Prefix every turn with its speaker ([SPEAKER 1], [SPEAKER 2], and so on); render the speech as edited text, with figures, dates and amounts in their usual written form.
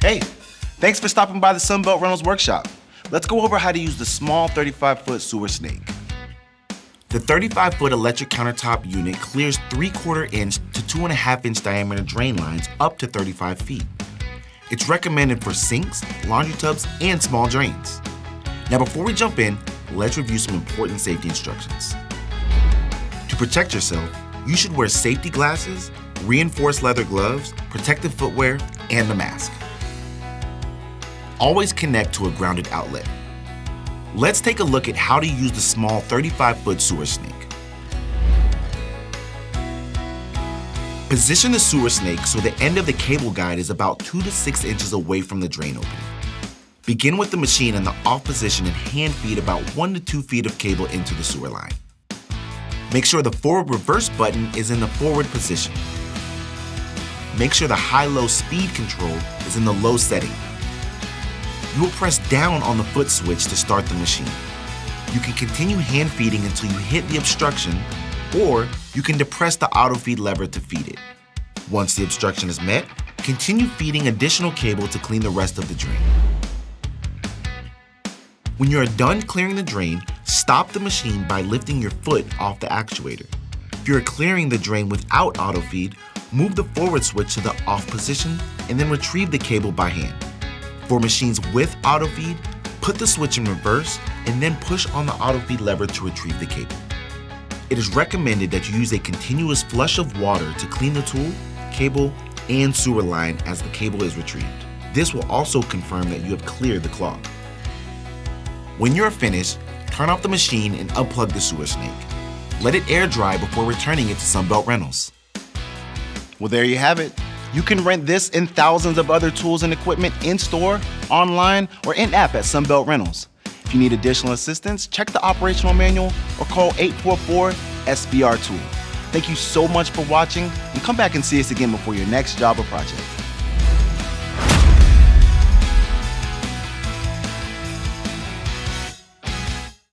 [SPEAKER 1] Hey, thanks for stopping by the Sunbelt Rentals workshop. Let's go over how to use the small 35-foot sewer snake. The 35-foot electric countertop unit clears 3/4 inch to 2.5 inch diameter drain lines up to 35 feet. It's recommended for sinks, laundry tubs, and small drains. Now before we jump in, let's review some important safety instructions. To protect yourself, you should wear safety glasses, reinforced leather gloves, protective footwear, and a mask. Always connect to a grounded outlet. Let's take a look at how to use the small 35-foot sewer snake. Position the sewer snake so the end of the cable guide is about 2 to 6 inches away from the drain opening. Begin with the machine in the off position and hand feed about 1 to 2 feet of cable into the sewer line. Make sure the forward reverse button is in the forward position. Make sure the high-low speed control is in the low setting. You will press down on the foot switch to start the machine. You can continue hand feeding until you hit the obstruction, or you can depress the auto feed lever to feed it. Once the obstruction is met, continue feeding additional cable to clean the rest of the drain. When you are done clearing the drain, stop the machine by lifting your foot off the actuator. If you are clearing the drain without auto feed, move the forward switch to the off position and then retrieve the cable by hand. For machines with auto feed, put the switch in reverse and then push on the auto feed lever to retrieve the cable. It is recommended that you use a continuous flush of water to clean the tool, cable, and sewer line as the cable is retrieved. This will also confirm that you have cleared the clog. When you're finished, turn off the machine and unplug the sewer snake. Let it air dry before returning it to Sunbelt Rentals. Well, there you have it. You can rent this and thousands of other tools and equipment in-store, online, or in-app at Sunbelt Rentals. If you need additional assistance, check the operational manual or call 844-SBR-TOOL. Thank you so much for watching, and come back and see us again before your next job or project.